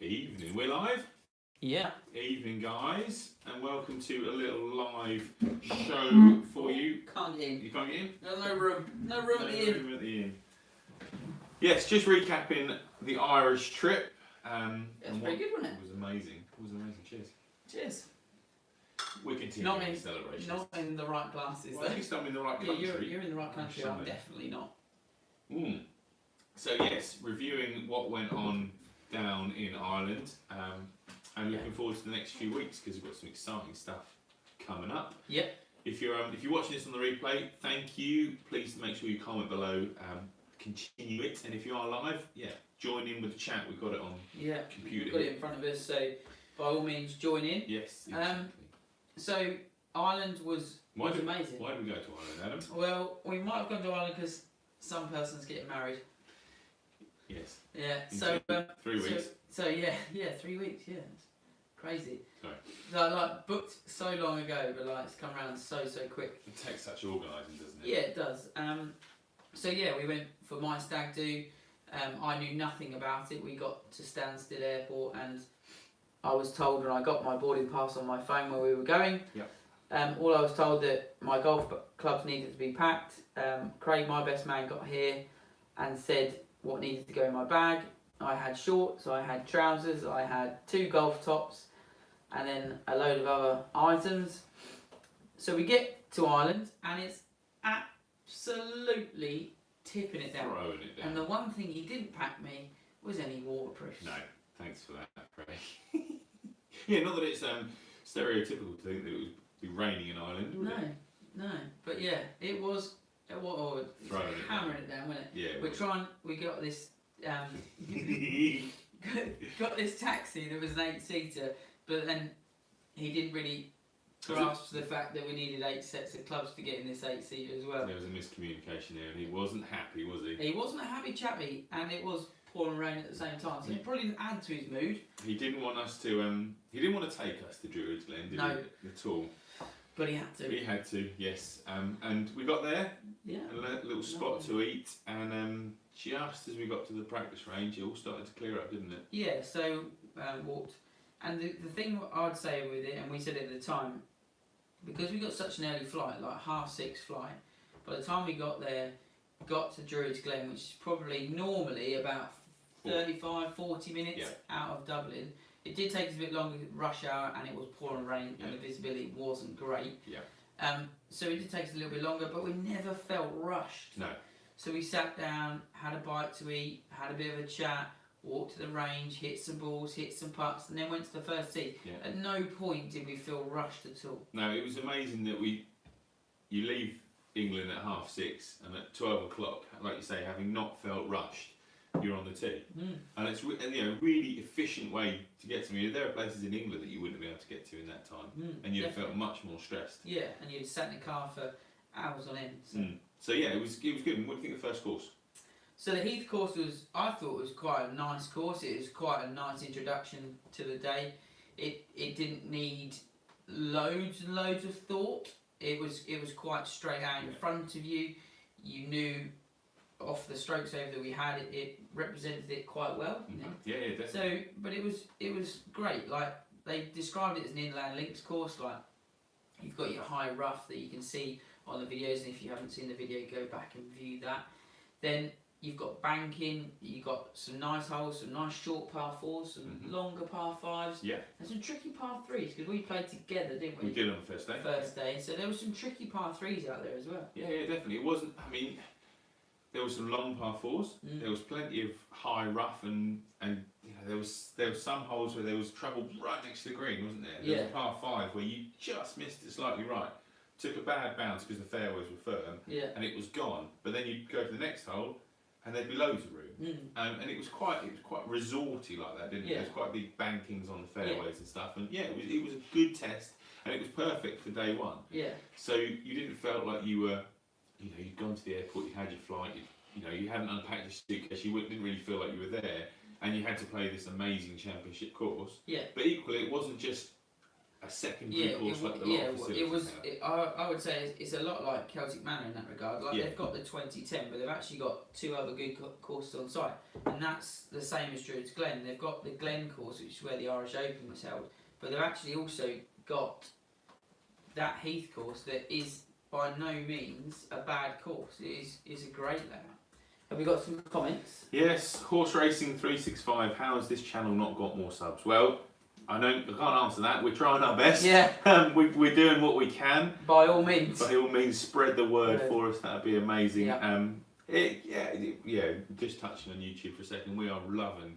Evening. We're live? Yeah. Evening, guys, and welcome to a little live show for you. Can't get in. You can't get in? No room. No room at the inn. Room at the inn. Yes, just recapping the Irish trip. It was pretty good, wasn't it? It was amazing. It was amazing. Cheers. Cheers. We're continuing Not in, the celebrations. not in the right glasses, Well, at though. least I'm in the right Yeah, country. you're in the right country. I'm Something. definitely not. So yes, reviewing what went on down in Ireland, and looking forward to the next few weeks because we've got some exciting stuff coming up. Yep. If you're watching this on the replay, thank you. Please make sure you comment below. Continue it, and if you are live, join in with the chat. We've got it on computer. We've got it in front of us, so by all means join in. Yes. Exactly. So Ireland was amazing. Why did we go to Ireland, Adam? Well, we might have gone to Ireland because some person's getting married. Yes. Yeah. In So 3 weeks. So 3 weeks. Yeah. It's crazy. Sorry. So like booked so long ago, but like it's come around so quick. It takes such organising, doesn't it? Yeah, it does. So yeah, we went for my stag do. I knew nothing about it. We got to Stansted Airport and I was told when I got my boarding pass on my phone where we were going. Yep. All I was told that my golf clubs needed to be packed. Craig, my best man, got here and said what needed to go in my bag. I had shorts, I had trousers, I had 2 golf tops, and then a load of other items. So we get to Ireland and it's absolutely tipping it down. Throwing it down. And the one thing he didn't pack me was any waterproofs. No, thanks for that, Craig. Yeah, not that it's stereotypical to think that it would be raining in Ireland, would it? No. But yeah, it was. Hammering it down, wasn't it? Yeah. We got this. Got this taxi that was an 8-seater, but then he didn't really grasp the fact that we needed 8 sets of clubs to get in this 8-seater as well. There was a miscommunication there, and he wasn't happy, was he? He wasn't a happy chappy, and it was pouring rain at the same time, so it probably didn't add to his mood. He didn't want us to. He didn't want to take us to Druid'S, Glen, did he? At all. But he had to. He had to, yes. And we got there. Yeah. A little spot to eat, and just as we got to the practice range, it all started to clear up, didn't it? Yeah. So walked, and the thing I'd say with it, and we said it at the time, because we got such an early flight, like 6:30 flight. By the time we got there, got to Druid'S Glen, which is probably normally about 35-40 minutes out of Dublin. It did take us a bit longer, rush hour, and it was pouring rain, and the visibility wasn't great. Yeah. So it did take us a little bit longer, but we never felt rushed. No. So we sat down, had a bite to eat, had a bit of a chat, walked to the range, hit some balls, hit some putts, and then went to the first tee. Yeah. At no point did we feel rushed at all. No, it was amazing that you leave England at 6:30, and at 12 o'clock, like you say, having not felt rushed, you're on the tee. And it's a really efficient way to get to me. There are places in England that you wouldn't be able to get to in that time, and you'd have felt much more stressed. Yeah, and you'd sat in the car for hours on end. So yeah, it was good. And what do you think of the first course? So the Heath course I thought was quite a nice course. It was quite a nice introduction to the day. It didn't need loads and loads of thought. It was quite straight out in front of you. You knew off the strokes over that we had, it represented it quite well. You know? Yeah, definitely. So, but it was great. Like they described it as an inland links course. Like you've got your high rough that you can see on the videos, and if you haven't seen the video, go back and view that. Then you've got banking. You've got some nice holes, some nice short par 4s, some longer par 5s, and some tricky par 3s because we played together, didn't we? We did on the first day. So there were some tricky par 3s out there as well. Yeah, definitely. It wasn't. I mean, there was some long par 4s. There was plenty of high rough, and there was some holes where there was trouble right next to the green, wasn't there? There was a par 5 where you just missed it slightly right. Took a bad bounce because the fairways were firm, and it was gone. But then you'd go to the next hole, and there'd be loads of room. And it was quite resorty like that, didn't it? There was quite big bankings on the fairways and stuff. And it was a good test, and it was perfect for day one. Yeah. So you didn't feel like you were. You'd gone to the airport, you had your flight, you hadn't unpacked your suitcase, you didn't really feel like you were there, and you had to play this amazing championship course. Yeah. But equally, it wasn't just a secondary course like the lot of facilities I would say it's a lot like Celtic Manor in that regard. Like they've got the 2010, but they've actually got 2 other good courses on site, and that's the same as Druid'S Glen. They've got the Glen course, which is where the Irish Open was held, but they've actually also got that Heath course that is by no means a bad course. It's a great layout. Have we got some comments? Yes, Horse Racing 365. How has this channel not got more subs? Well, I can't answer that. We're trying our best. Yeah. We're doing what we can. By all means. By all means, spread the word for us. That'd be amazing. Yeah. Just touching on YouTube for a second. We are loving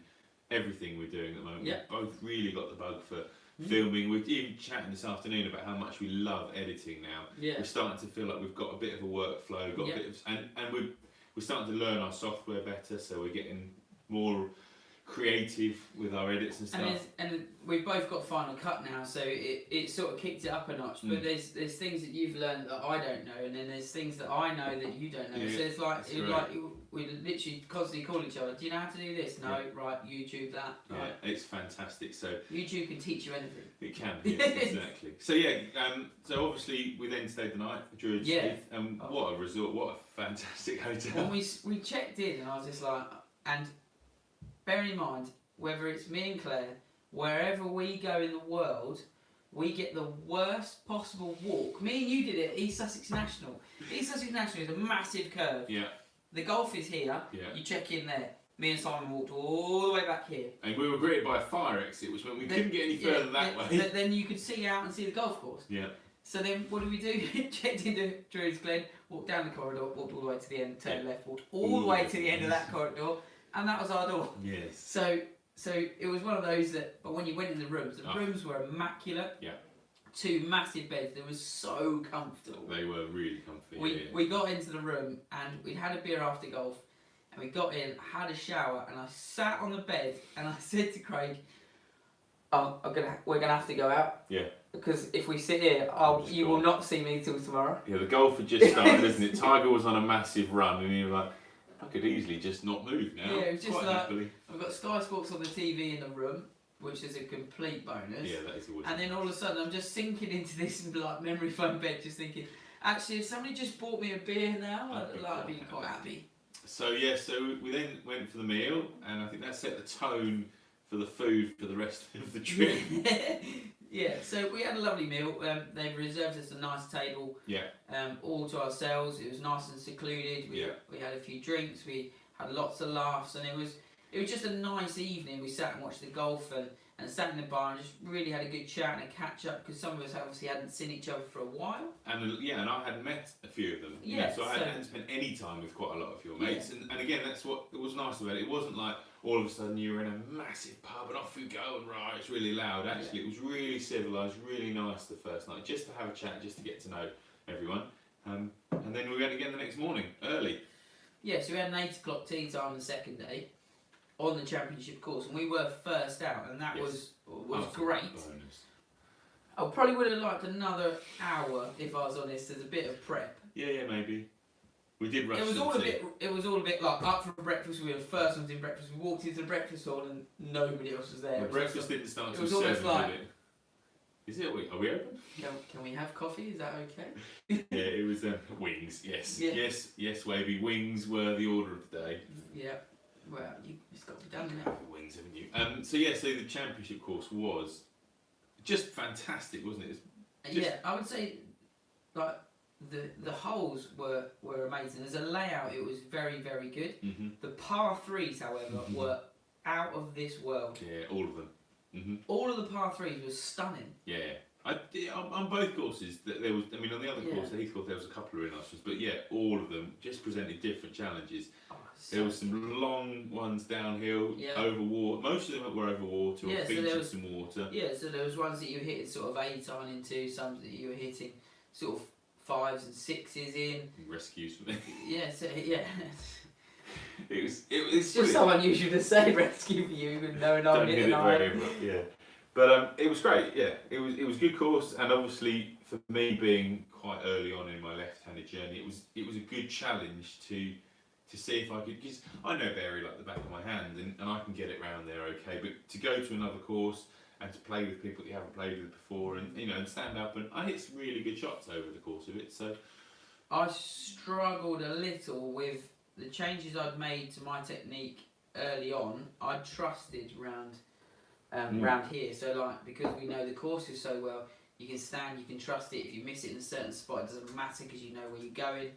everything we're doing at the moment. Yeah. We've both really got the bug for filming. We're even chatting this afternoon about how much we love editing now. Yeah. We're starting to feel like we've got a bit of a workflow. Got a bit of, and we're starting to learn our software better. So we're getting more creative with our edits and stuff. And we've both got Final Cut now, so it sort of kicked it up a notch. But there's things that you've learned that I don't know, and then there's things that I know that you don't know. Yeah, so it's like we literally constantly call each other. Do you know how to do this? No, right. YouTube that. Yeah, right. It's fantastic. So YouTube can teach you anything. It can, yes, exactly. So so obviously we then stayed the night for Druid'S. And what a resort! What a fantastic hotel. When we checked in, and I was just like, and bearing in mind, whether it's me and Claire, wherever we go in the world, we get the worst possible walk. Me and you did it at East Sussex National. East Sussex National is a massive curve. Yeah. The golf is here. Yeah. You check in there. Me and Simon walked all the way back here. And we were greeted by a fire exit, which meant we couldn't get any further that way. Then you could see out and see the golf course. Yeah. So then what did we do? Checked into Druid'S Glen, walked down the corridor, walked all the way to the end, turned left, walked all the way to the end of that corridor, and that was our door. Yes. So it was one of those that, but when you went in the rooms were immaculate. Yeah. 2 massive beds. They were so comfortable. They were really comfy. We got into the room and we'd had a beer after golf, and we got in, had a shower, and I sat on the bed and I said to Craig, we're gonna have to go out. Yeah. Because if we sit here, you will not see me till tomorrow. Yeah, the golf had just started, isn't it? Tiger was on a massive run, and he was like, I could easily just not move now. Yeah, it was just quite like, happily. I've got Sky Sports on the TV in the room, which is a complete bonus. Yeah, that is always. And then all of a sudden, I'm just sinking into this like memory foam bed, just thinking, actually, if somebody just bought me a beer now, I'd be quite happy. So we then went for the meal, and I think that set the tone for the food for the rest of the trip. Yeah, so we had a lovely meal. They've reserved us a nice table. Yeah. All to ourselves. It was nice and secluded. We had a few drinks. We had lots of laughs, and it was just a nice evening. We sat and watched the golf and sat in the bar and just really had a good chat and a catch up, because some of us obviously hadn't seen each other for a while. And I hadn't met a few of them. Yeah. So I hadn't spent any time with quite a lot of your mates. Yeah. And again, that's what it was nice about it. It wasn't like all of a sudden you were in a massive pub and off you go and it's really loud. Actually, it was really civilised, really nice the first night, just to have a chat, just to get to know everyone. And then we went again the next morning, early. Yeah, so we had an 8 o'clock tea time the second day on the championship course, and we were first out, and that was great. Bonus. I probably would have liked another hour, if I was honest, as a bit of prep. Yeah, maybe. We did rush. It was all a bit like up for breakfast. We were the first ones in breakfast. We walked into the breakfast hall and nobody else was there. The breakfast didn't start until 7, did it? Is it? Are we open? Can we have coffee? Is that okay? Yeah, it was wings. Yes, yes, Wavy. Wings were the order of the day. Yeah. Well, it's got to be done now. Wings, haven't you? So the championship course was just fantastic, wasn't it? I would say, like, the holes were amazing. As a layout, it was very, very good. Mm-hmm. The par 3s, however, were out of this world. Yeah, all of them. Mm-hmm. All of the par 3s was stunning. Yeah. On both courses, there was. I mean, on the other course, the Heath course, there was a couple of really nice ones, but all of them just presented different challenges. There was some long ones downhill, over water. Most of them were over water or featured some water. Yeah, so there was ones that you hit sort of 8 iron into, some that you were hitting sort of 5s and 6s in. Rescues for me. Yeah, It was just so unusual to say rescue for you, even though no one hit an iron. Yeah. But it was great, It was a good course, and obviously for me being quite early on in my left-handed journey, it was a good challenge to to see if I could, because I know Berry like the back of my hand, and I can get it round there okay. But to go to another course and to play with people that you haven't played with before, and and stand up, and I hit some really good shots over the course of it. So I struggled a little with the changes I'd made to my technique early on. I trusted round here. So like, because we know the courses so well, you can stand, you can trust it. If you miss it in a certain spot, it doesn't matter because you know where you're going.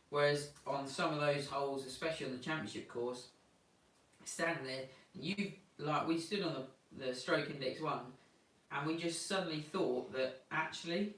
Whereas on some of those holes, especially on the championship course, standing there, we stood on the stroke index 1, and we just suddenly thought that actually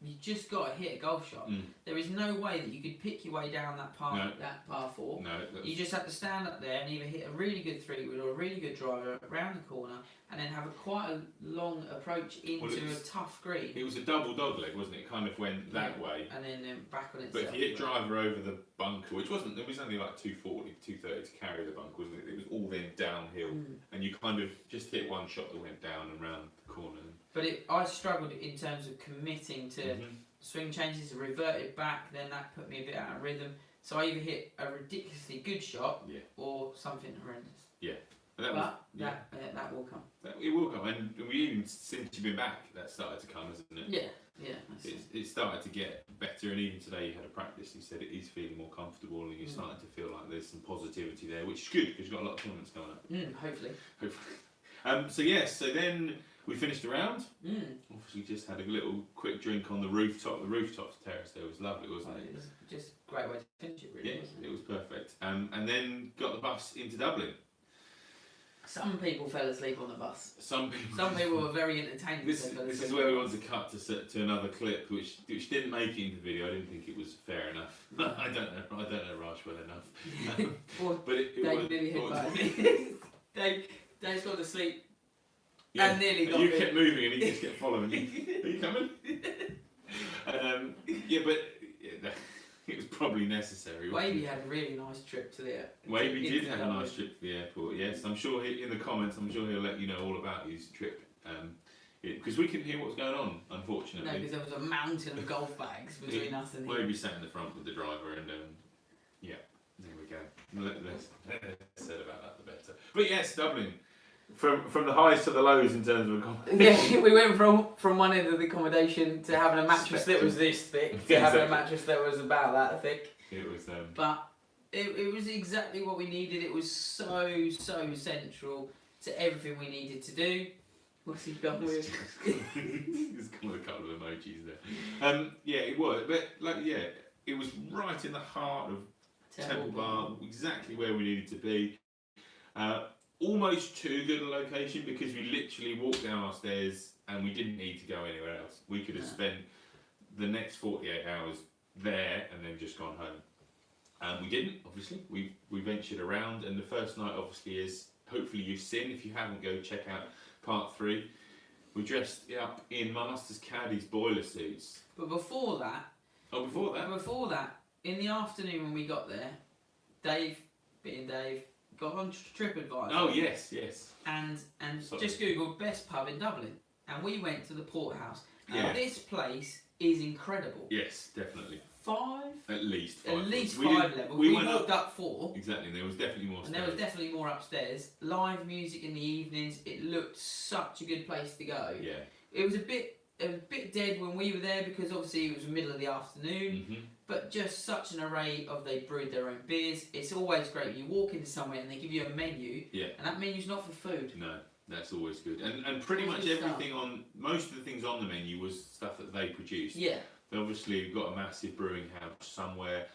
you just got to hit a golf shot. There is no way that you could pick your way down that par 4. No, you just have to stand up there and either hit a really good 3-wood or a really good driver around the corner, and then have quite a long approach into a tough green. It was a double dog leg, wasn't it? It kind of went that way, and then back on itself. But if you hit driver over the bunker, which wasn't, it was only like 240, 230 to carry the bunker, wasn't it? It was all then downhill, and you kind of just hit one shot that went down and round the corner. But I struggled in terms of committing to swing changes, reverted back, then that put me a bit out of rhythm. So I either hit a ridiculously good shot or something horrendous. Yeah. That will come. It will come, and we even, since you've been back, that started to come, hasn't it? Yeah. It started to get better, and even today you had a practice, you said it is feeling more comfortable, and you're starting to feel like there's some positivity there, which is good, because you've got a lot of tournaments going up. Hopefully. So then we finished the round. Obviously just had a little quick drink on the rooftop. The rooftop's terrace there was lovely, wasn't it? It was just a great way to finish it, really. Yeah, it was perfect. And then got the bus into Dublin. Some people fell asleep on the bus. Some people were very entertained. This is where we want to cut to another clip, which didn't make it into the video. I didn't think it was fair enough. I don't know Raj well enough. But it Dave nearly hit by Dave's gone to sleep. Yeah. And nearly got you kept moving, and he just kept following you. Are you coming? And it was probably necessary. Wavy had a really nice trip to the airport. Wavy did have a nice trip to the airport, yes. I'm sure in the comments, he'll let you know all about his trip. Because we couldn't hear what was going on, unfortunately. No, because there was a mountain of golf bags between us and him. Wavy sat in the front with the driver, and there we go. Less said about that, the better. But yes, Dublin. From the highs to the lows in terms of accommodation. Yeah, we went from one end of the accommodation to having a mattress that was this thick to having a mattress that was about that thick. It was. But it was exactly what we needed. It was so central to everything we needed to do. What's he gone with? He's gone with a couple of emojis there. Yeah, it was. But it was right in the heart of Temple Bar, exactly where we needed to be. Almost too good a location, because we literally walked down our stairs and we didn't need to go anywhere else. We could have spent the next 48 hours there and then just gone home. We didn't, obviously. We ventured around, and the first night obviously is, hopefully you've seen, if you haven't, go check out part 3. We dressed up in Masters Caddies boiler suits. But before that, in the afternoon when we got there, Dave, being Dave, got on TripAdvisor. Oh yes. And just googled best pub in Dublin, and we went to the Porthouse. Now this place is incredible. Yes, definitely. 5? At least 5. At least 5 levels. We walked up 4. Exactly. There was definitely more. And there was definitely more upstairs. Live music in the evenings. It looked such a good place to go. Yeah. It was a bit dead when we were there, because obviously it was the middle of the afternoon. But just such an array of, they brewed their own beers. It's always great. You walk into somewhere and they give you a menu, and that menu's not for food. No, that's always good. And pretty much everything most of the things on the menu was stuff that they produced. Yeah. They obviously got a massive brewing house somewhere,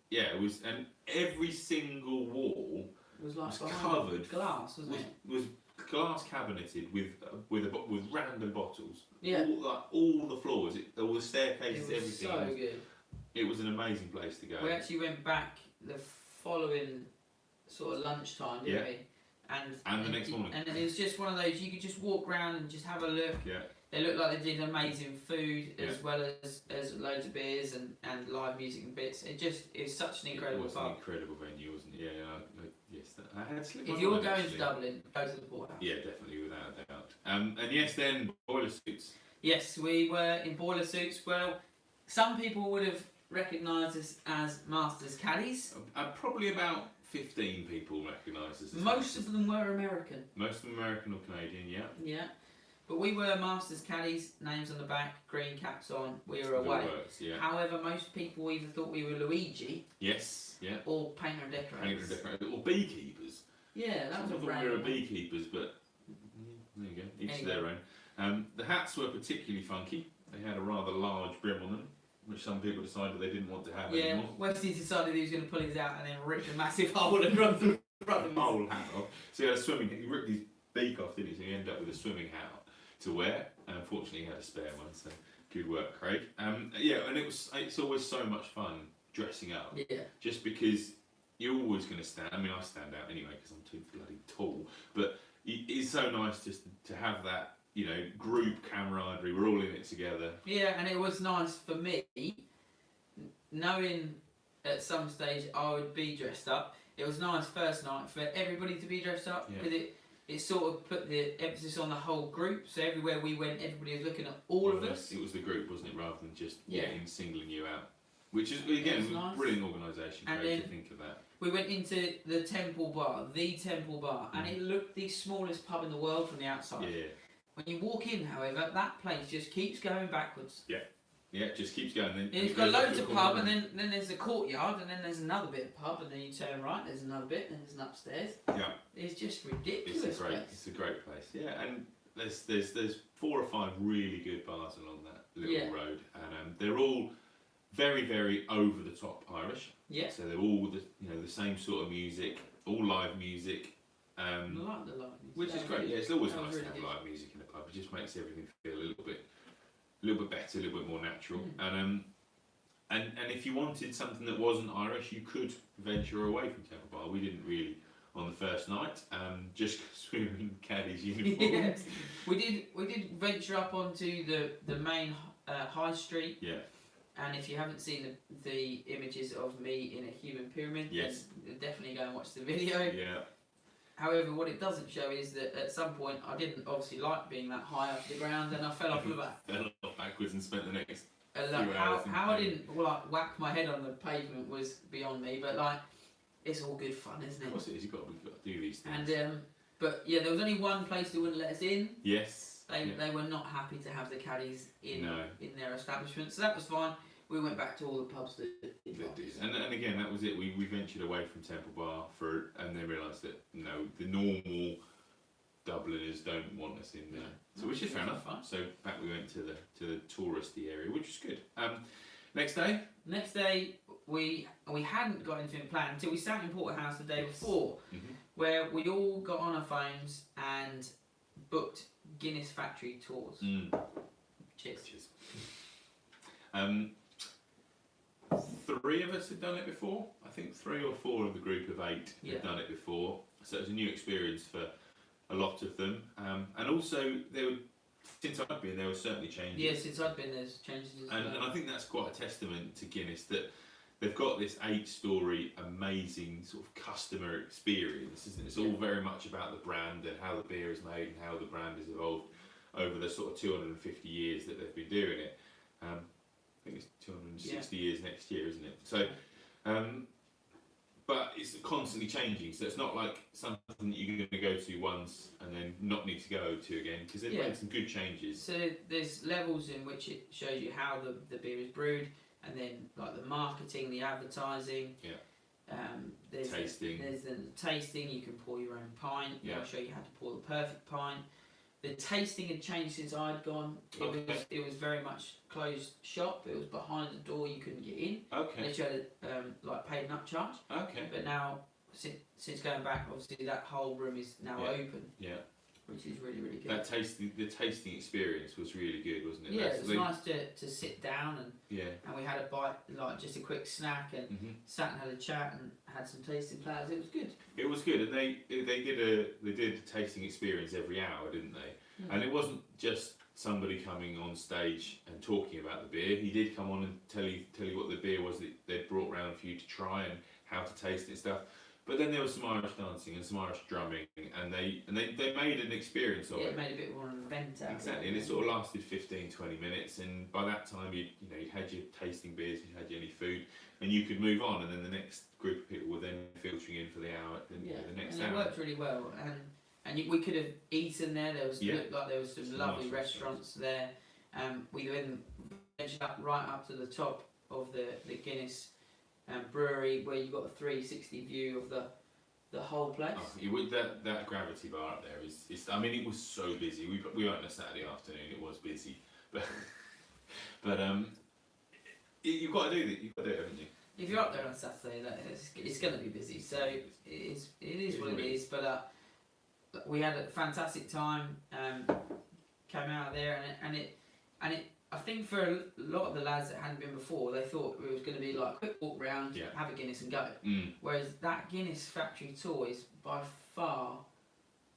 it was, and every single wall was covered glass, wasn't it? Was glass cabineted with random bottles. Yeah. All the floors, all the staircases, everything. So good. It was an amazing place to go. We actually went back the following sort of lunchtime, didn't we? And the next morning. And it was just one of those, you could just walk around and just have a look. Yeah. They looked like they did amazing food, as well as loads of beers and live music and bits. It was such an incredible pub. An incredible venue, wasn't it? Yeah, yes. I had slipped. If you're going to Dublin, go to the Porthouse. Yeah, definitely, without a doubt. And yes, then boiler suits. Yes, we were in boiler suits. Well, some people would have recognise us as Masters caddies. Probably about 15 people recognise us as Most of them were American. Most of them American or Canadian, yeah. Yeah. But we were Masters caddies, names on the back, green caps on, we were away. Works, yeah. However, most people either thought we were Luigi. Yes, yeah. Or painter and decorators. Or beekeepers. Yeah, that was a we were beekeepers, but there you go, each to their own. The hats were particularly funky. They had a rather large brim on them, which some people decided they didn't want to have anymore. Yeah, Westy decided he was going to pull his out and then rip a massive hole and run through front of his whole hat off. So he had a swimming. He ripped his beak off, didn't he? So he ended up with a swimming hat to wear. And unfortunately, he had a spare one. So good work, Craig. Yeah, and it's always so much fun dressing up. Yeah. Just because you're always going to stand. I mean, I stand out anyway because I'm too bloody tall. But it's so nice just to have that. You know, group camaraderie. We're all in it together. Yeah, and it was nice for me, knowing at some stage I would be dressed up. It was nice first night for everybody to be dressed up because it sort of put the emphasis on the whole group. So everywhere we went, everybody was looking at all of us. It was the group, wasn't it, rather than just singling you out. Which is again nice. Brilliant organisation. Great to think of that. We went into the Temple Bar, and it looked the smallest pub in the world from the outside. Yeah. When you walk in, however, that place just keeps going backwards. Yeah, it just keeps going. Then it's got loads of pub, and then there's a courtyard, and then there's another bit of pub, and then you turn right, there's another bit, and there's an upstairs. Yeah, it's just ridiculous. It's a great place. Yeah, and there's 4 or 5 really good bars along that little road, and they're all very, very over the top Irish. Yeah. So they're all the same sort of music, all live music. I like the live music. Which is great. Yeah, it's always nice to have live music in a pub. It just makes everything feel a little bit better, a little bit more natural. And if you wanted something that wasn't Irish, you could venture away from Temple Bar. We didn't really on the first night, just because we were in caddies uniforms. We did venture up onto the main high street. Yeah. And if you haven't seen the images of me in a human pyramid, then definitely go and watch the video. Yeah. However, what it doesn't show is that at some point I didn't obviously like being that high off the ground, and I fell off the back. Fell off backwards and spent the next. How I didn't whack my head on the pavement was beyond me, but it's all good fun, isn't it? Of course it is. We've got to do these things. And but yeah, there was only one place that wouldn't let us in. Yes. They were not happy to have the caddies in their establishment, so that was fine. We went back to all the pubs that did. And again, that was it. We ventured away from Temple Bar and they realised that the normal Dubliners don't want us in there. So which is fair enough. So back we went to the touristy area, which was good. Next day. Next day we hadn't got anything planned until we sat in Porterhouse the day before, where we all got on our phones and booked Guinness factory tours. Cheers. 3 of us had done it before. I think 3 or 4 of the group of 8 had done it before. So it was a new experience for a lot of them. And also, since I've been there, were certainly changes. Yeah, since I've been there's changes as well. And I think that's quite a testament to Guinness that they've got this 8-story amazing sort of customer experience, isn't it? It's all very much about the brand and how the beer is made and how the brand has evolved over the sort of 250 years that they've been doing it. I think it's 260 years next year, isn't it? So, but it's constantly changing. So it's not like something that you're going to go to once and then not need to go to again, because they've made some good changes. So there's levels in which it shows you how the beer is brewed, and then like the marketing, the advertising. There's tasting. There's the tasting. You can pour your own pint. They'll show you how to pour the perfect pint. The tasting had changed since I'd gone. It was very much closed shop. It was behind the door. You couldn't get in. Okay. They had a paid an upcharge. Okay. But now, since going back, obviously that whole room is now open. Yeah. Which is really, really good. The tasting experience was really good, wasn't it? Yeah, it was nice to sit down and and we had a bite, like just a quick snack, and sat and had a chat and had some tasting platters. It was good. It was good, and they did a tasting experience every hour, didn't they? And it wasn't just somebody coming on stage and talking about the beer. He did come on and tell you what the beer was that they'd brought round for you to try and how to taste it and stuff. But then there was some Irish dancing and some Irish drumming, and they made an experience of it. It made a bit more of an event out. Exactly, and it sort of lasted 15, 20 minutes, and by that time you'd had your tasting beers, you'd had any food, and you could move on, and then the next group of people were then filtering in for the hour, the next hour. And it worked really well, and we could have eaten there. There was looked like there was some lovely nice restaurants there. We then ventured up right up to the top of the Guinness brewery, where you got a 360 view of the whole place. Oh, that gravity bar up there is. I mean, it was so busy. We went on a Saturday afternoon. It was busy, but you've got to do it. You've got to do it, haven't you? If you're up there on Saturday, it's going to be busy. So it is what it is. But we had a fantastic time. Came out of there, and it. I think for a lot of the lads that hadn't been before, they thought it was going to be like a quick walk round, have a Guinness and go. Whereas that Guinness factory tour is by far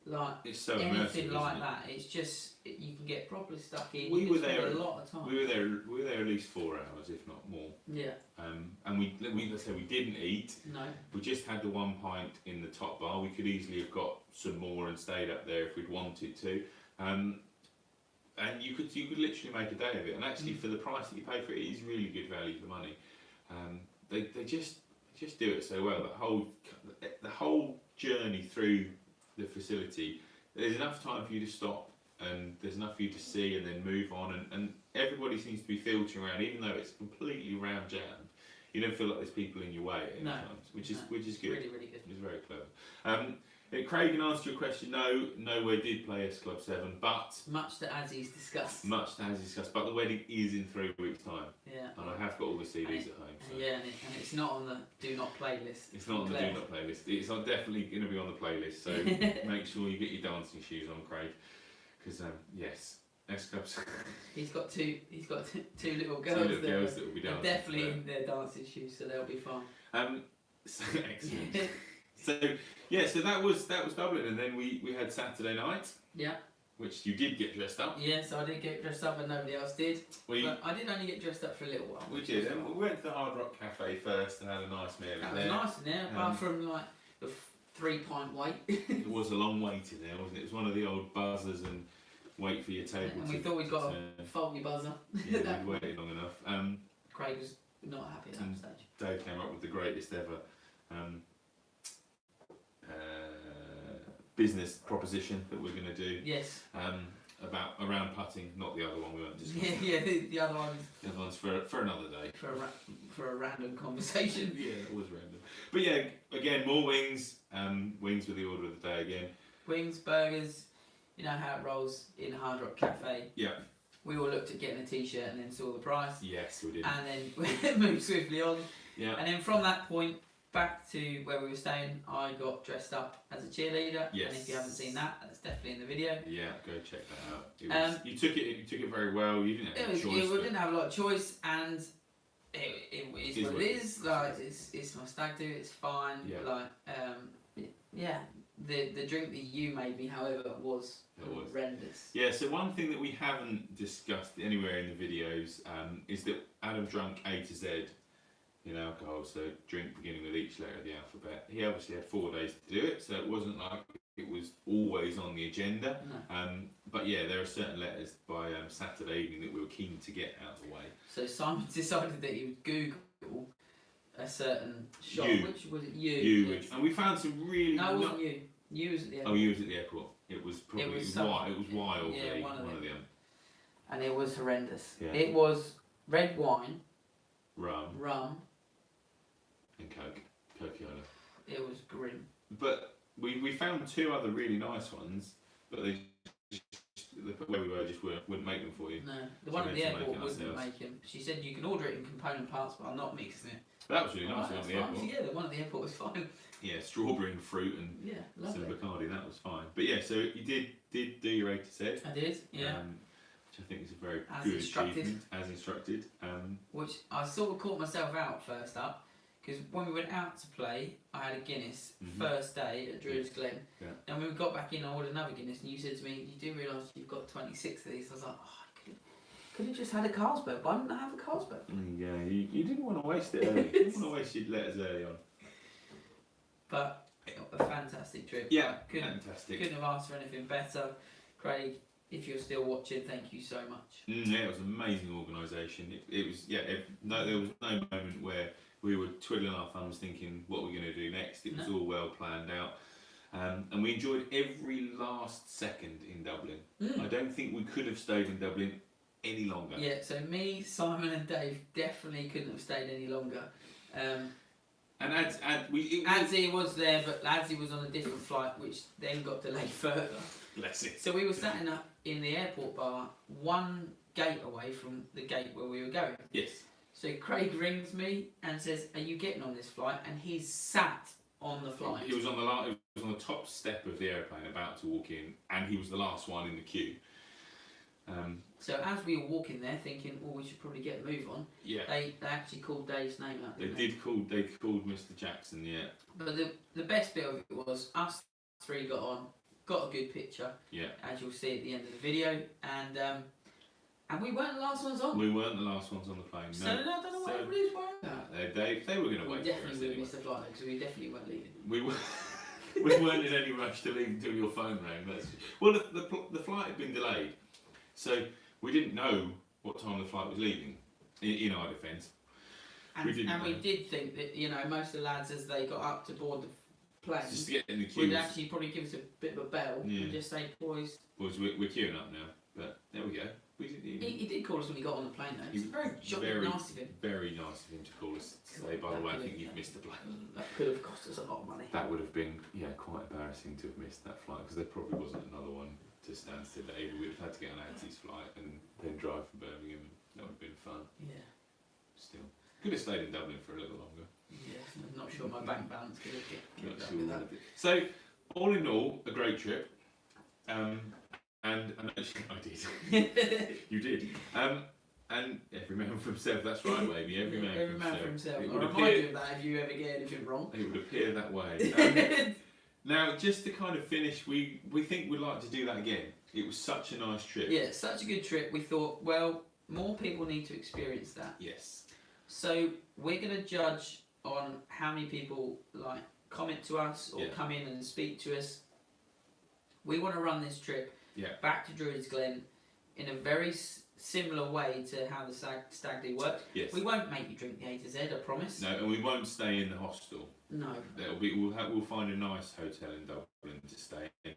like it's so anything immersive, like that. It's just you can get properly stuck in. We you were can spend there a lot of time. We were there at least 4 hours, if not more. Yeah. And we let's say we didn't eat. No. We just had the 1 pint in the top bar. We could easily have got some more and stayed up there if we'd wanted to. And you could literally make a day of it. And actually, for the price that you pay for it, it is really good value for money. They just do it so well. The whole journey through the facility, there's enough time for you to stop, and there's enough for you to see, and then move on. And everybody seems to be filtering around, even though it's completely round jammed. You don't feel like there's people in your way at any times, which is good. Really, really good. It's very clever. Craig, in answer to your question, nowhere did play S Club 7, but much to Azzy's discussed. But the wedding is in 3 weeks' time. Yeah. And I have got all the CDs at home. So. Yeah, and it's not on the do not playlist. It's not on the do not playlist. It's definitely going to be on the playlist. So make sure you get your dancing shoes on, Craig, because yes, S Club. He's got two little girls. That will be dancing. They're definitely in their dancing shoes, so they'll be fine. So excellent. So that was Dublin, and then we had Saturday night. Yeah. Which you did get dressed up. Yes, I did get dressed up, and nobody else did. But I did only get dressed up for a little while. We did, and we went to the Hard Rock Cafe first and had a nice meal. That was nice in there, apart from like the 3 pint wait. It was a long wait in there, wasn't it? It was one of the old buzzers and wait for your table. And we thought we'd got a faulty buzzer. Yeah, we'd waited long enough. Craig was not happy at that stage. Dave came up with the greatest ever business proposition that we're going to do. Yes. Around putting, not the other one we weren't discussing. Yeah, the other one. The other one's for another day. For a random conversation. Yeah, it was random. But yeah, again, more wings. Wings were the order of the day again. Wings, burgers. You know how it rolls in Hard Rock Cafe. Yeah. We all looked at getting a T-shirt and then saw the price. Yes, we did. And then we moved swiftly on. Yeah. And then from that point back to where we were staying, I got dressed up as a cheerleader. Yes. And if you haven't seen that, that's definitely in the video. Yeah, go check that out. You took it very well. You didn't have a choice. We didn't have a lot of choice, and it is what it is. Like it's my stag do. It's fine. Yeah. Like the drink that you made me, however, was horrendous. Yeah. So one thing that we haven't discussed anywhere in the videos is that Adam drank A to Z in alcohol, so drink beginning with each letter of the alphabet. He obviously had 4 days to do it, so it wasn't like it was always on the agenda. No. But yeah, there are certain letters by Saturday evening that we were keen to get out of the way. So Simon decided that he would Google a certain shop. Which was it? Yes. And we found some really. No, it wasn't you. You was at the airport. Oh, you was at the airport. It was probably it was wild. Yeah, one of them. And it was horrendous. Yeah. It was red wine, rum, and Coca-Cola. It was grim. But we found 2 other really nice ones, but they where we were just wouldn't make them for you. No, the one at the airport wouldn't make them. She said you can order it in component parts, but I'm not mixing it. That was really nice. The one at the airport. Yeah, the one at the airport was fine. Yeah, strawberry and fruit and some Bacardi. That was fine. But yeah, so you did do your A to Z. I did. Yeah. Which I think is a very good achievement, as instructed. Which I sort of caught myself out first up, because when we went out to play, I had a Guinness first day at Druid'S Glen. Yeah. And when we got back in, I ordered another Guinness, and you said to me, "You do realise you've got 26 of these?" I was like, "Oh, I could have just had a Carlsberg. Why didn't I have a Carlsberg?" Yeah, you didn't want to waste it early. You didn't want to waste your letters early on. But a fantastic trip. Yeah, fantastic. Couldn't have asked for anything better. Craig, if you're still watching, thank you so much. Yeah, it was an amazing organisation. It was, no, there was no moment where we were twiddling our thumbs thinking what we're going to do next. It was all well planned out. And we enjoyed every last second in Dublin. I don't think we could have stayed in Dublin any longer. Yeah, so me, Simon and Dave definitely couldn't have stayed any longer. And Adzi was there, but Adzi was on a different flight, which then got delayed further. Bless it. So we were sat in the airport bar, one gate away from the gate where we were going. Yes. So Craig rings me and says, "Are you getting on this flight?" And he's sat on the flight. He was on the top step of the airplane, about to walk in, and he was the last one in the queue. So as we were walking there, thinking, "Well, we should probably get a move on." Yeah. They actually called Dave's name out. They called Mr. Jackson. Yeah. But the best bit of it was us three got on, got a good picture. Yeah. As you'll see at the end of the video, and we weren't the last ones on. We weren't the last ones on the plane. So I don't know what everybody's worried about. They were going to wait for us. We definitely would have missed the flight because we definitely weren't leaving. We weren't in any rush to leave until your phone rang. Well, the flight had been delayed, so we didn't know what time the flight was leaving. In our defence, we did think that most of the lads, as they got up to board the plane, just to get in the queue, would actually probably give us a bit of a bell and just say, "Boys, we're queuing up now." But there we go. He did call us when we got on the plane, though. It's very nice of him. Very nice of him to call us to say, "By the way, I think you've missed the plane." That could have cost us a lot of money. That would have been quite embarrassing to have missed that flight, because there probably wasn't another one to Stansted at Ava. We'd have had to get on Andy's flight and then drive from Birmingham. That would have been fun. Yeah. Still, could have stayed in Dublin for a little longer. Yeah, I'm not sure my bank balance could have kept up with that. So, all in all, a great trip. And actually, I did. You did. And every man for himself. That's right, baby. Every man for himself. I'll remind you of that if you ever get anything wrong. It would appear that way. Now, just to kind of finish, we think we'd like to do that again. It was such a nice trip. Yeah, such a good trip. We thought, well, more people need to experience that. Yes. So we're going to judge on how many people comment to us or come in and speak to us. We want to run this trip back to Druid'S Glen in a very similar way to how the stag do works. Yes. We won't make you drink the A to Z, I promise. No, and we won't stay in the hostel. No. We'll find a nice hotel in Dublin to stay in.